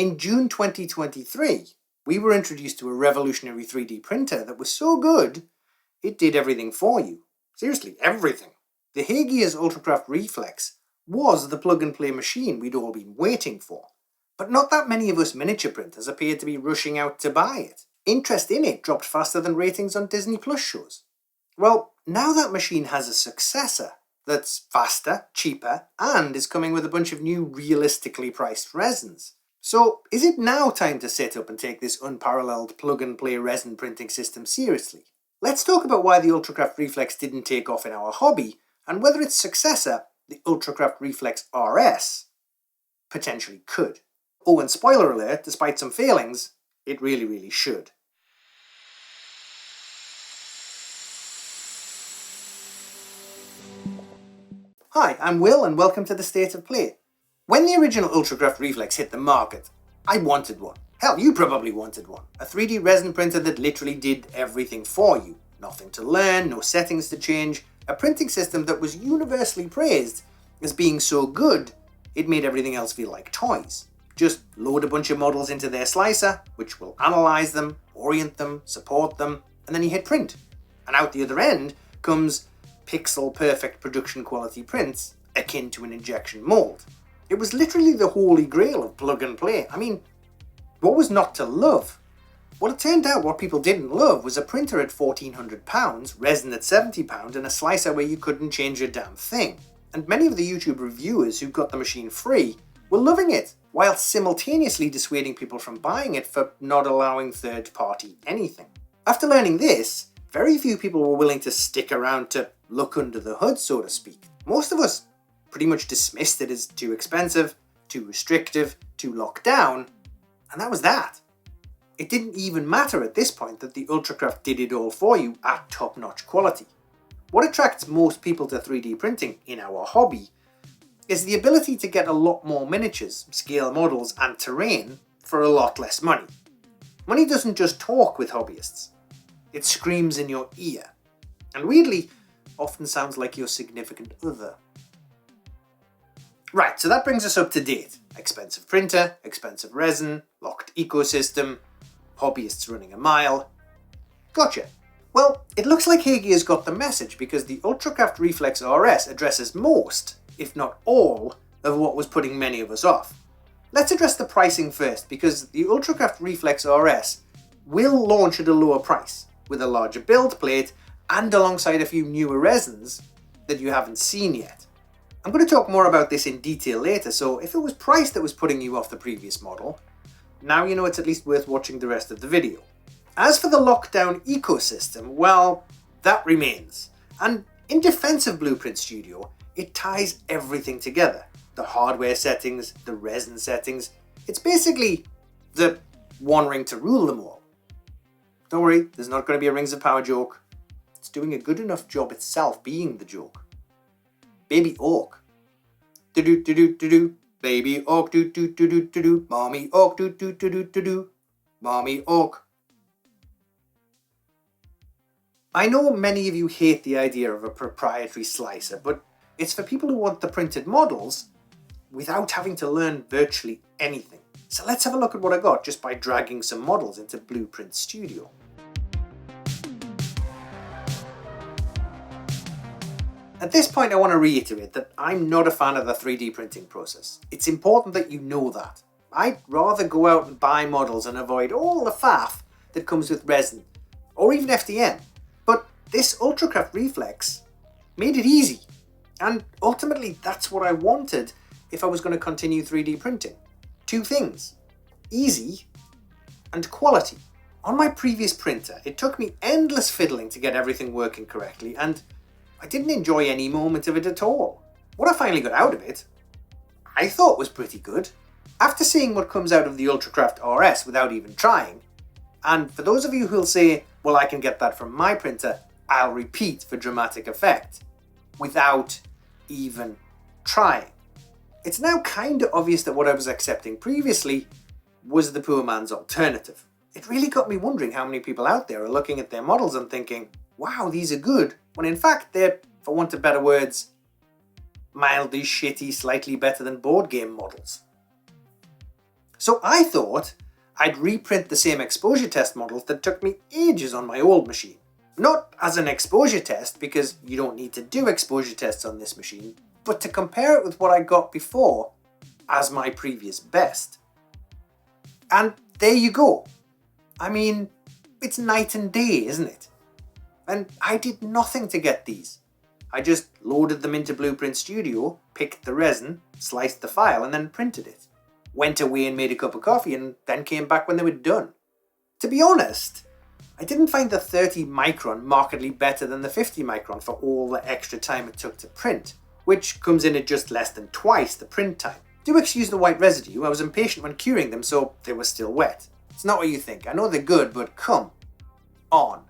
In June 2023, we were introduced to a revolutionary 3D printer that was so good, it did everything for you. Seriously, everything. The Hagear's Ultracraft Reflex was the plug-and-play machine we'd all been waiting for. But not that many of us miniature printers appeared to be rushing out to buy it. Interest in it dropped faster than ratings on Disney Plus shows. Well, now that machine has a successor that's faster, cheaper, and is coming with a bunch of new realistically priced resins. So, is it now time to set up and take this unparalleled plug-and-play resin printing system seriously? Let's talk about why the Ultracraft Reflex didn't take off in our hobby, and whether its successor, the Ultracraft Reflex RS, potentially could. Oh, and spoiler alert, despite some failings, it really should. Hi, I'm Will and welcome to The State of Play. When the original Ultracraft Reflex hit the market, I wanted one. Hell, you probably wanted one. A 3D resin printer that literally did everything for you. Nothing to learn, no settings to change. A printing system that was universally praised as being so good, it made everything else feel like toys. Just load a bunch of models into their slicer, which will analyze them, orient them, support them, and then you hit print. And out the other end comes pixel perfect production quality prints akin to an injection mold. It was literally the holy grail of plug and play. I mean, what was not to love? Well, it turned out what people didn't love was a printer at £1,400, resin at £70, and a slicer where you couldn't change a damn thing. And many of the YouTube reviewers who got the machine free were loving it, while simultaneously dissuading people from buying it for not allowing third-party anything. After learning this, very few people were willing to stick around to look under the hood, so to speak. Most of us pretty much dismissed it as too expensive, too restrictive, too locked down, and that was that. It didn't even matter at this point that the Ultracraft did it all for you at top-notch quality. What attracts most people to 3D printing in our hobby is the ability to get a lot more miniatures, scale models, and terrain for a lot less money. Money doesn't just talk with hobbyists. It screams in your ear, and weirdly, often sounds like your significant other. Right, so that brings us up to date. Expensive printer, expensive resin, locked ecosystem, hobbyists running a mile. Gotcha. Well, it looks like Hagear's got the message because the Ultracraft Reflex RS addresses most, if not all, of what was putting many of us off. Let's address the pricing first because the Ultracraft Reflex RS will launch at a lower price, with a larger build plate and alongside a few newer resins that you haven't seen yet. I'm going to talk more about this in detail later, so if it was price that was putting you off the previous model, now you know it's at least worth watching the rest of the video. As for the lockdown ecosystem, well, that remains. And in defense of Blueprint Studio, it ties everything together. The hardware settings, the resin settings, it's basically the one ring to rule them all. Don't worry, there's not going to be a Rings of Power joke. It's doing a good enough job itself being the joke. Baby Orc. Do-do-do-do-do-do. Baby Orc. Do-do-do-do-do-do. Mommy Orc. Do-do-do-do-do-do. Mommy Orc. I know many of you hate the idea of a proprietary slicer, but it's for people who want the printed models without having to learn virtually anything. So let's have a look at what I got just by dragging some models into Blueprint Studio. At this point I want to reiterate that I'm not a fan of the 3D printing process. It's important that you know that. I'd rather go out and buy models and avoid all the faff that comes with resin, or even FDM. But this Ultracraft Reflex made it easy, and ultimately that's what I wanted if I was going to continue 3D printing. Two things: easy and quality. On my previous printer, it took me endless fiddling to get everything working correctly, and I didn't enjoy any moment of it at all. What I finally got out of it, I thought was pretty good. After seeing what comes out of the Ultracraft RS without even trying, and for those of you who'll say, well, I can get that from my printer, I'll repeat for dramatic effect, without even trying. It's now kinda obvious that what I was accepting previously was the poor man's alternative. It really got me wondering how many people out there are looking at their models and thinking, wow, these are good, when in fact they're, for want of better words, mildly shitty, slightly better than board game models. So I thought I'd reprint the same exposure test models that took me ages on my old machine. Not as an exposure test, because you don't need to do exposure tests on this machine, but to compare it with what I got before as my previous best. And there you go. I mean, it's night and day, isn't it? And I did nothing to get these. I just loaded them into Blueprint Studio, picked the resin, sliced the file, and then printed it. Went away and made a cup of coffee and then came back when they were done. To be honest, I didn't find the 30 micron markedly better than the 50 micron for all the extra time it took to print, which comes in at just less than twice the print time. Do excuse the white residue, I was impatient when curing them so they were still wet. It's not what you think, I know they're good, but come on.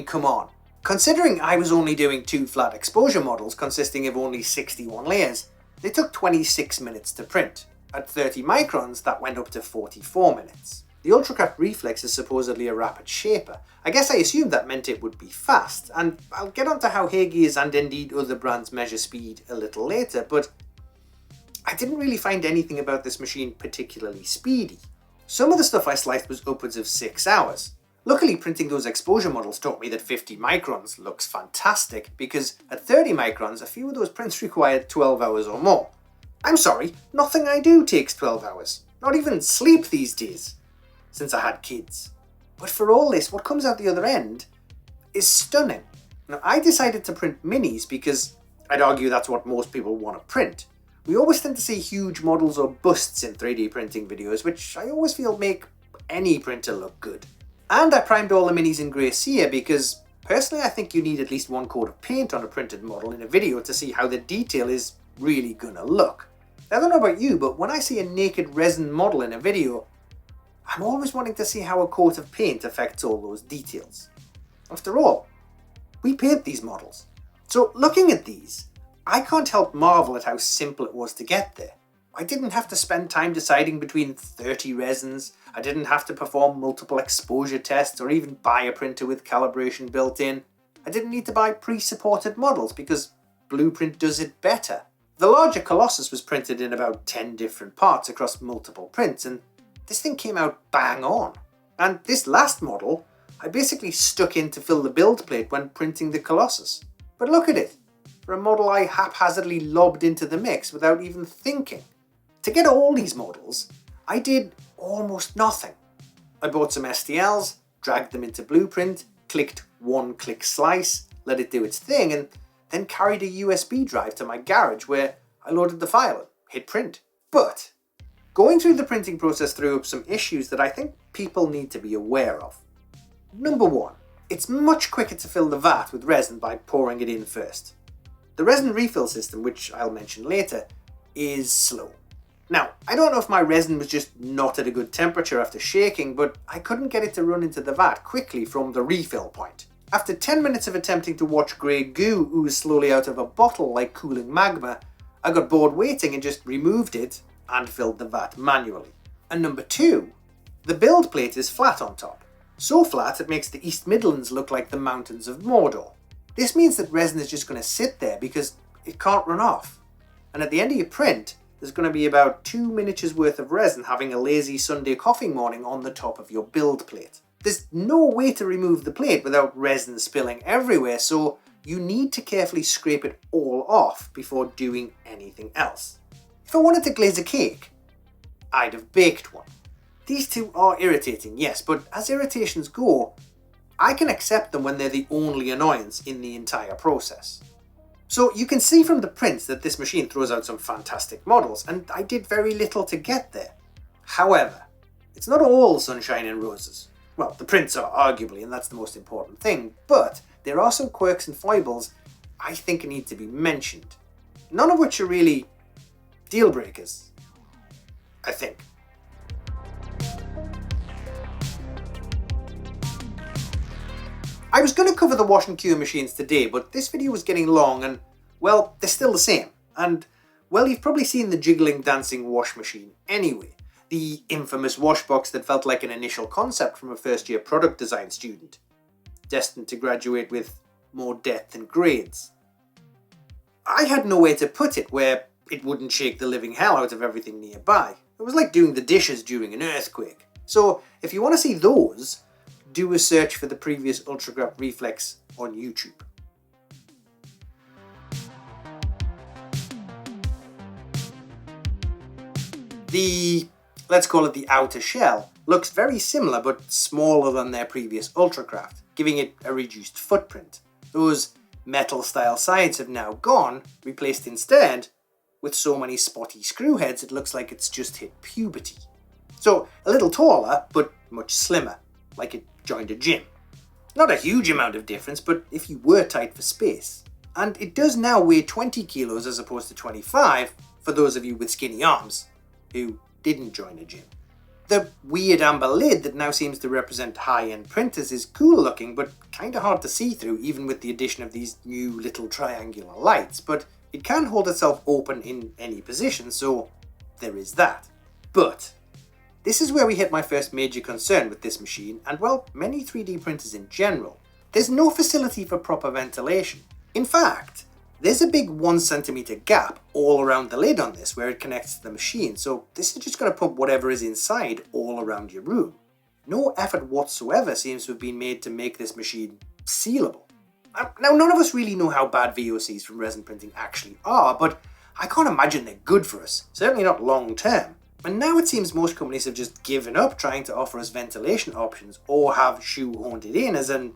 Come on. Considering I was only doing 2 flat exposure models consisting of only 61 layers, they took 26 minutes to print. At 30 microns, that went up to 44 minutes. The Ultracraft Reflex is supposedly a rapid shaper. I guess I assumed that meant it would be fast, and I'll get onto how Hagees and indeed other brands measure speed a little later, but I didn't really find anything about this machine particularly speedy. Some of the stuff I sliced was upwards of 6 hours. Luckily, printing those exposure models taught me that 50 microns looks fantastic, because at 30 microns, a few of those prints required 12 hours or more. I'm sorry, nothing I do takes 12 hours. Not even sleep these days, since I had kids. But for all this, what comes out the other end is stunning. Now, I decided to print minis because I'd argue that's what most people want to print. We always tend to see huge models or busts in 3D printing videos, which I always feel make any printer look good. And I primed all the minis in grey cere because personally I think you need at least one coat of paint on a printed model in a video to see how the detail is really gonna look. I don't know about you, but when I see a naked resin model in a video, I'm always wanting to see how a coat of paint affects all those details. After all, we paint these models. So looking at these, I can't help marvel at how simple it was to get there. I didn't have to spend time deciding between 30 resins, I didn't have to perform multiple exposure tests or even buy a printer with calibration built in. I didn't need to buy pre-supported models because Blueprint does it better. The larger Colossus was printed in about 10 different parts across multiple prints, and this thing came out bang on. And this last model, I basically stuck in to fill the build plate when printing the Colossus. But look at it, for a model I haphazardly lobbed into the mix without even thinking. To get all these models, I did almost nothing. I bought some STLs, dragged them into Blueprint, clicked one-click slice, let it do its thing, and then carried a USB drive to my garage where I loaded the file and hit print. But going through the printing process threw up some issues that I think people need to be aware of. Number 1, it's much quicker to fill the vat with resin by pouring it in first. The resin refill system, which I'll mention later, is slow. Now, I don't know if my resin was just not at a good temperature after shaking, but I couldn't get it to run into the vat quickly from the refill point. After 10 minutes of attempting to watch grey goo ooze slowly out of a bottle like cooling magma, I got bored waiting and just removed it and filled the vat manually. And number 2, the build plate is flat on top. So flat it makes the East Midlands look like the mountains of Mordor. This means that resin is just going to sit there because it can't run off. And at the end of your print, there's going to be about 2 miniatures worth of resin having a lazy Sunday coffee morning on the top of your build plate. There's no way to remove the plate without resin spilling everywhere, so you need to carefully scrape it all off before doing anything else. If I wanted to glaze a cake, I'd have baked one. These two are irritating, yes, but as irritations go, I can accept them when they're the only annoyance in the entire process. So you can see from the prints that this machine throws out some fantastic models, and I did very little to get there. However, it's not all sunshine and roses. Well, the prints are arguably, and that's the most important thing, but there are some quirks and foibles I think need to be mentioned. None of which are really deal breakers, I think. I was going to cover the wash and cure machines today, but this video was getting long and, well, they're still the same. And, well, you've probably seen the jiggling dancing wash machine anyway. The infamous wash box that felt like an initial concept from a first-year product design student, destined to graduate with more debt than grades. I had nowhere to put it where it wouldn't shake the living hell out of everything nearby, It was like doing the dishes during an earthquake. So if you want to see those, do a search for the previous Ultracraft Reflex on YouTube. Let's call it the outer shell, looks very similar but smaller than their previous Ultracraft, giving it a reduced footprint. Those metal style sides have now gone, replaced instead with so many spotty screw heads it looks like it's just hit puberty. So a little taller but much slimmer, like it joined a gym. Not a huge amount of difference, but if you were tight for space. And it does now weigh 20 kilos as opposed to 25 for those of you with skinny arms who didn't join a gym. The weird amber lid that now seems to represent high-end printers is cool looking, but kinda hard to see through even with the addition of these new little triangular lights, but it can hold itself open in any position, so there is that. But this is where we hit my first major concern with this machine, and well, many 3D printers in general. There's no facility for proper ventilation. In fact, there's a big 1 centimeter gap all around the lid on this where it connects to the machine, so this is just going to pump whatever is inside all around your room. No effort whatsoever seems to have been made to make this machine sealable. Now, none of us really know how bad VOCs from resin printing actually are, but I can't imagine they're good for us, certainly not long term. And now it seems most companies have just given up trying to offer us ventilation options or have shoehorned it in as an,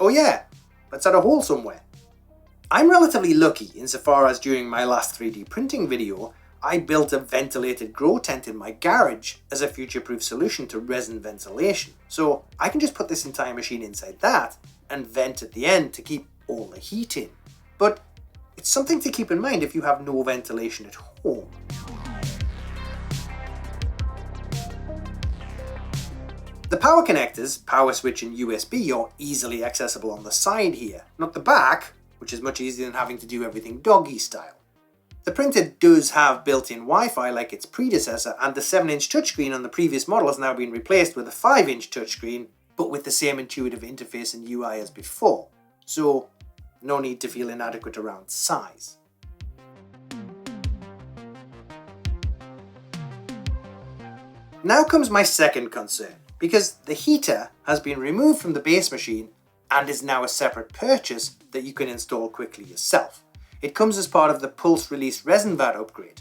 oh yeah, let's add a hole somewhere. I'm relatively lucky insofar as during my last 3D printing video, I built a ventilated grow tent in my garage as a future-proof solution to resin ventilation. So I can just put this entire machine inside that and vent at the end to keep all the heat in. But it's something to keep in mind if you have no ventilation at home. The power connectors, power switch and USB are easily accessible on the side here, not the back, which is much easier than having to do everything doggy style. The printer does have built-in Wi-Fi like its predecessor, and the 7-inch touchscreen on the previous model has now been replaced with a 5-inch touchscreen, but with the same intuitive interface and UI as before, so no need to feel inadequate around size. Now comes my second concern, because the heater has been removed from the base machine and is now a separate purchase that you can install quickly yourself. It comes as part of the Pulse Release Resin VAT upgrade.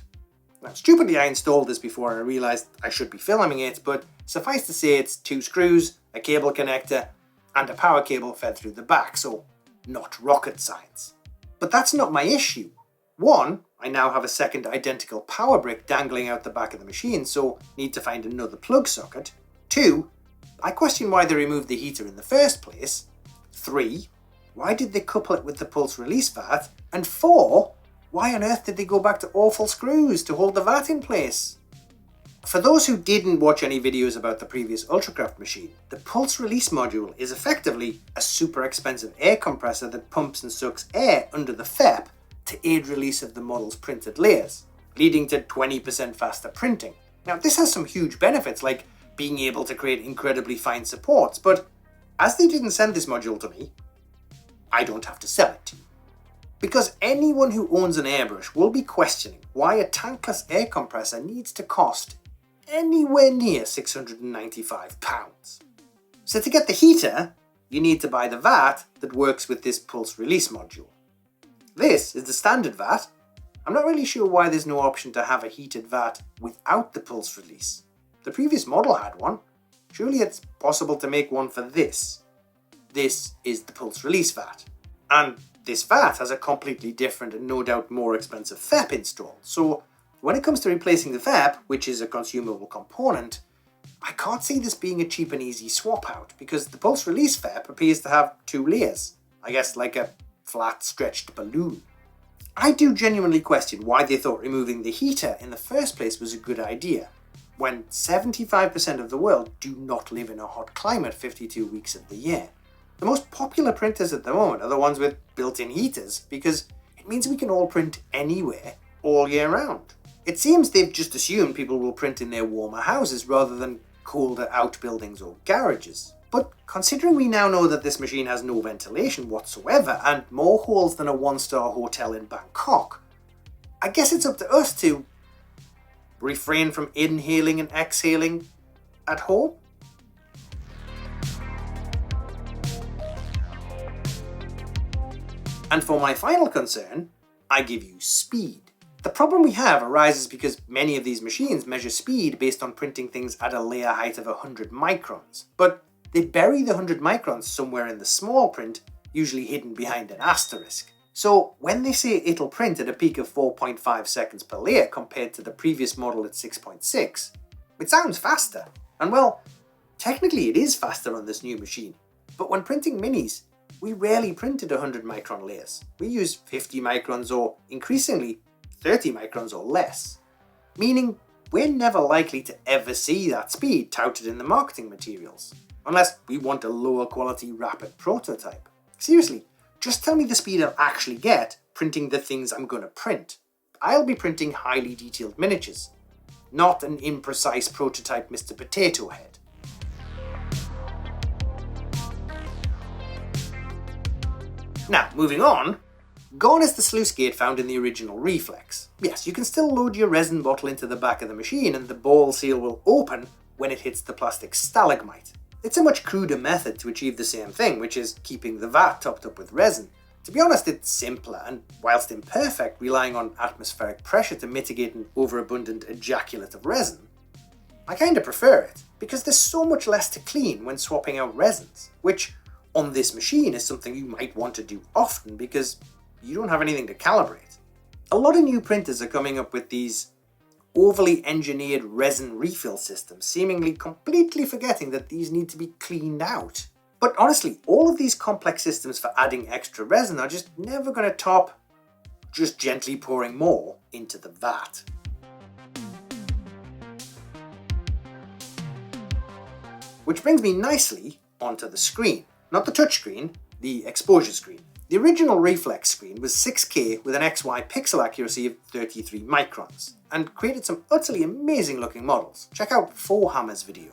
Now, stupidly I installed this before I realised I should be filming it, but suffice to say it's 2 screws, a cable connector, and a power cable fed through the back, so not rocket science. But that's not my issue. 1, I now have a second identical power brick dangling out the back of the machine, so need to find another plug socket. 2, I question why they removed the heater in the first place. 3, why did they couple it with the Pulse Release VAT? And 4, why on earth did they go back to awful screws to hold the VAT in place? For those who didn't watch any videos about the previous Ultracraft machine, the Pulse Release module is effectively a super expensive air compressor that pumps and sucks air under the FEP to aid release of the model's printed layers, leading to 20% faster printing. Now this has some huge benefits like being able to create incredibly fine supports, but as they didn't send this module to me, I don't have to sell it to you. Because anyone who owns an airbrush will be questioning why a tankless air compressor needs to cost anywhere near £695. So to get the heater, you need to buy the VAT that works with this Pulse Release module. This is the standard VAT. I'm not really sure why there's no option to have a heated VAT without the Pulse Release. The previous model had one. Surely it's possible to make one for this. This is the Pulse Release VAT. And this VAT has a completely different and no doubt more expensive FEP installed. So when it comes to replacing the FEP, which is a consumable component, I can't see this being a cheap and easy swap out because the Pulse Release FEP appears to have 2 layers. I guess like a flat stretched balloon. I do genuinely question why they thought removing the heater in the first place was a good idea, when 75% of the world do not live in a hot climate 52 weeks of the year. The most popular printers at the moment are the ones with built-in heaters because it means we can all print anywhere all year round. It seems they've just assumed people will print in their warmer houses rather than colder outbuildings or garages. But considering we now know that this machine has no ventilation whatsoever and more holes than a 1-star hotel in Bangkok, I guess it's up to us to refrain from inhaling and exhaling at home? And for my final concern, I give you speed. The problem we have arises because many of these machines measure speed based on printing things at a layer height of 100 microns, but they bury the 100 microns somewhere in the small print, usually hidden behind an asterisk. So when they say it'll print at a peak of 4.5 seconds per layer compared to the previous model at 6.6, it sounds faster. And well, technically it is faster on this new machine, but when printing minis, we rarely print at 100 micron layers. We use 50 microns or, increasingly, 30 microns or less. Meaning, we're never likely to ever see that speed touted in the marketing materials, unless we want a lower quality rapid prototype. Seriously, just tell me the speed I'll actually get printing the things I'm gonna print. I'll be printing highly detailed miniatures, not an imprecise prototype Mr. Potato Head. Now, moving on, gone is the sluice gate found in the original Reflex. Yes, you can still load your resin bottle into the back of the machine and the ball seal will open when it hits the plastic stalagmite. It's a much cruder method to achieve the same thing, which is keeping the vat topped up with resin. To be honest, it's simpler and, whilst imperfect, relying on atmospheric pressure to mitigate an overabundant ejaculate of resin, I kinda prefer it, because there's so much less to clean when swapping out resins, which on this machine is something you might want to do often because you don't have anything to calibrate. A lot of new printers are coming up with these overly engineered resin refill systems, seemingly completely forgetting that these need to be cleaned out. But honestly, all of these complex systems for adding extra resin are just never going to top just gently pouring more into the vat. Which brings me nicely onto the screen. Not the touchscreen, the exposure screen. The original Reflex screen was 6K with an XY pixel accuracy of 33 microns, and created some utterly amazing looking models. Check out 4Hammer's video.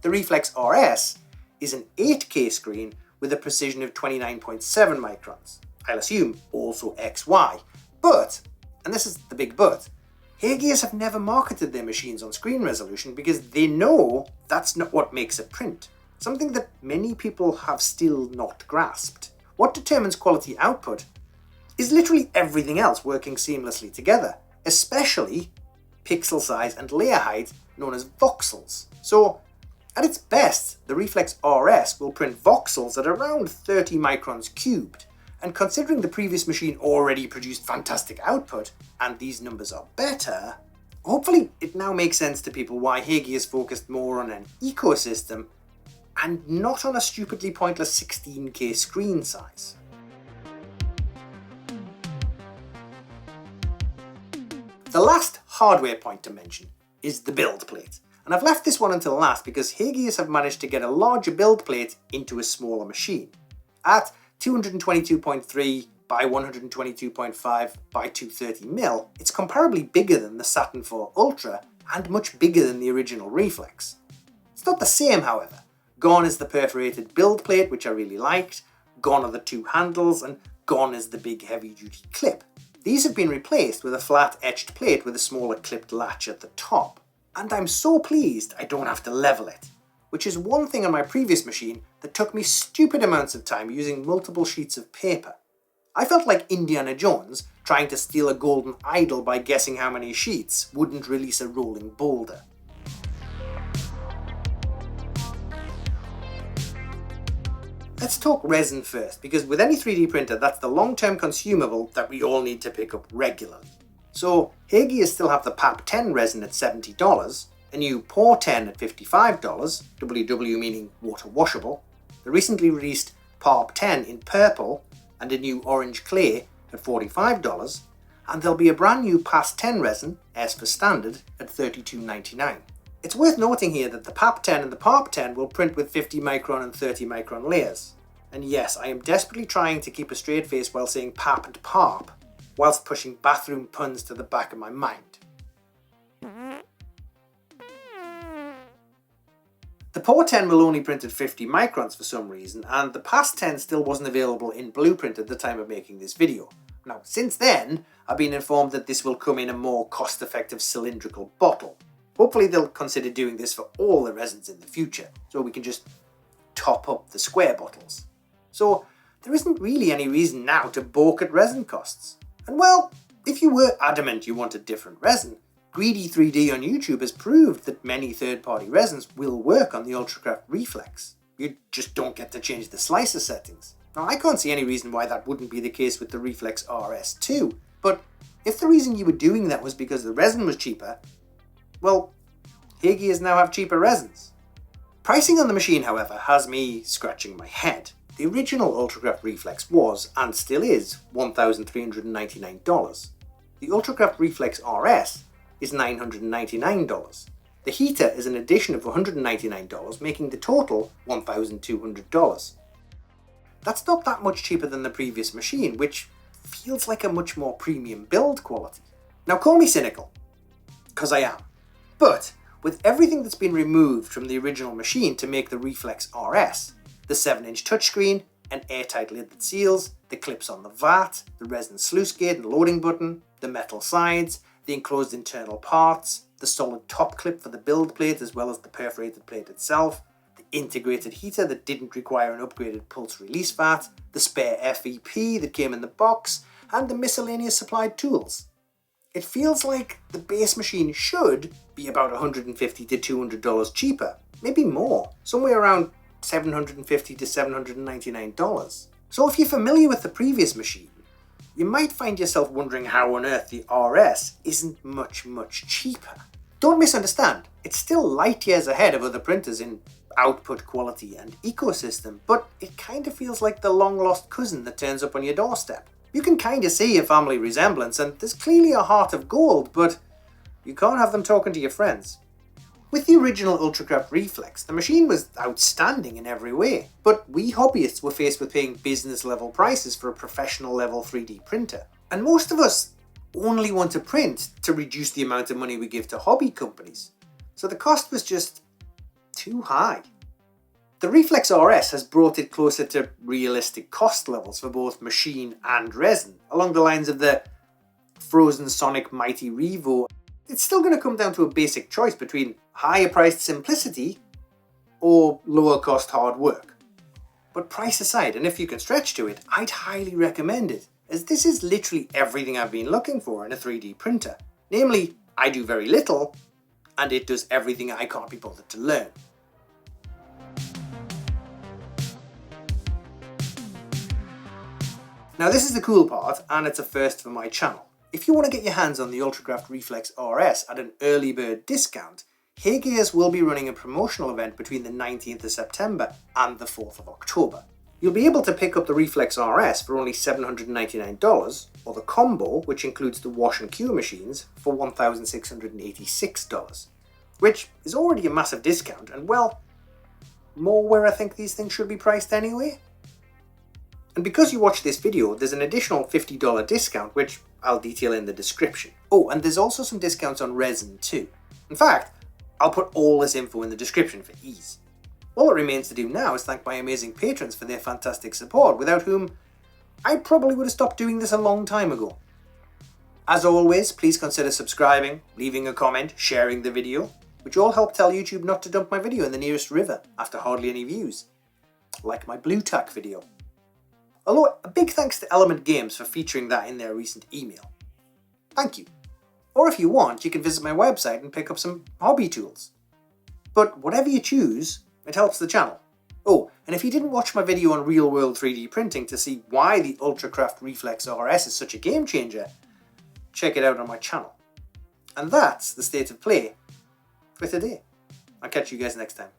The Reflex RS is an 8K screen with a precision of 29.7 microns. I'll assume also XY. But, and this is the big but, Hageas have never marketed their machines on screen resolution because they know that's not what makes a print. Something that many people have still not grasped. What determines quality output is literally everything else working seamlessly together, especially pixel size and layer height known as voxels. So, at its best, the Reflex RS will print voxels at around 30 microns cubed, and considering the previous machine already produced fantastic output, and these numbers are better, hopefully it now makes sense to people why Hageas focused more on an ecosystem and not on a stupidly pointless 16K screen size. The last hardware point to mention is the build plate, and I've left this one until last because Hageas have managed to get a larger build plate into a smaller machine. At 222.3 by 122.5 by 230mm, it's comparably bigger than the Saturn IV Ultra and much bigger than the original Reflex. It's not the same, however. Gone is the perforated build plate, which I really liked, gone are the two handles, and gone is the big heavy-duty clip. These have been replaced with a flat etched plate with a smaller clipped latch at the top. And I'm so pleased I don't have to level it, which is one thing on my previous machine that took me stupid amounts of time using multiple sheets of paper. I felt like Indiana Jones trying to steal a golden idol by guessing how many sheets wouldn't release a rolling boulder. Let's talk resin first, because with any 3D printer, that's the long-term consumable that we all need to pick up regularly. So, Hageas still have the PAP 10 resin at $70, a new POR 10 at $55, WW meaning water washable, the recently released PARP 10 in purple, and a new orange clay at $45, and there'll be a brand new PAS 10 resin, S for standard, at $32.99. It's worth noting here that the PAP 10 and the PARP 10 will print with 50 micron and 30 micron layers. And yes, I am desperately trying to keep a straight face while saying PAP and PARP, whilst pushing bathroom puns to the back of my mind. The POR 10 will only print at 50 microns for some reason, and the PAS 10 still wasn't available in blueprint at the time of making this video. Now, since then, I've been informed that this will come in a more cost-effective cylindrical bottle. Hopefully they'll consider doing this for all the resins in the future, so we can just top up the square bottles. So there isn't really any reason now to balk at resin costs. And well, if you were adamant you wanted different resin, Greedy3D on YouTube has proved that many third-party resins will work on the Ultracraft Reflex. You just don't get to change the slicer settings. Now, I can't see any reason why that wouldn't be the case with the Reflex RS too, but if the reason you were doing that was because the resin was cheaper, well, here gears now have cheaper resins. Pricing on the machine, however, has me scratching my head. The original Ultracraft Reflex was, and still is, $1,399. The Ultracraft Reflex RS is $999. The heater is an addition of $199, making the total $1,200. That's not that much cheaper than the previous machine, which feels like a much more premium build quality. Now, call me cynical, because I am. But with everything that's been removed from the original machine to make the Reflex RS, the 7-inch touchscreen, an airtight lid that seals, the clips on the VAT, the resin sluice gate and loading button, the metal sides, the enclosed internal parts, the solid top clip for the build plate as well as the perforated plate itself, the integrated heater that didn't require an upgraded Pulse Release VAT, the spare FEP that came in the box, and the miscellaneous supplied tools. It feels like the base machine should be about $150 to $200 cheaper, maybe more, somewhere around $750 to $799. So if you're familiar with the previous machine, you might find yourself wondering how on earth the RS isn't much cheaper. Don't misunderstand, it's still light years ahead of other printers in output quality and ecosystem, but it kind of feels like the long lost cousin that turns up on your doorstep. You can kind of see a family resemblance and there's clearly a heart of gold, but you can't have them talking to your friends. With the original Ultracraft Reflex, the machine was outstanding in every way, but we hobbyists were faced with paying business level prices for a professional level 3D printer. And most of us only want to print to reduce the amount of money we give to hobby companies. So the cost was just too high. The Reflex RS has brought it closer to realistic cost levels for both machine and resin, along the lines of the Frozen Sonic Mighty Revo. It's still going to come down to a basic choice between higher priced simplicity or lower cost hard work. But price aside, and if you can stretch to it, I'd highly recommend it, as this is literally everything I've been looking for in a 3D printer. Namely, I do very little, and it does everything I can't be bothered to learn. Now this is the cool part, and it's a first for my channel. If you want to get your hands on the Ultracraft Reflex RS at an early bird discount, HeyGears will be running a promotional event between the 19th of September and the 4th of October. You'll be able to pick up the Reflex RS for only $799, or the combo, which includes the wash and cure machines, for $1,686, which is already a massive discount, and well, more where I think these things should be priced anyway. And because you watch this video, there's an additional $50 discount, which I'll detail in the description. Oh, and there's also some discounts on resin too. In fact, I'll put all this info in the description for ease. All it remains to do now is thank my amazing patrons for their fantastic support, without whom I probably would have stopped doing this a long time ago. As always, please consider subscribing, leaving a comment, sharing the video, which all help tell YouTube not to dump my video in the nearest river after hardly any views. Like my blue tack video. Although, a big thanks to Wayland Games for featuring that in their recent email. Thank you. Or if you want, you can visit my website and pick up some hobby tools. But whatever you choose, it helps the channel. Oh, and if you didn't watch my video on real-world 3D printing to see why the Ultracraft Reflex RS is such a game changer, check it out on my channel. And that's the state of play for today. I'll catch you guys next time.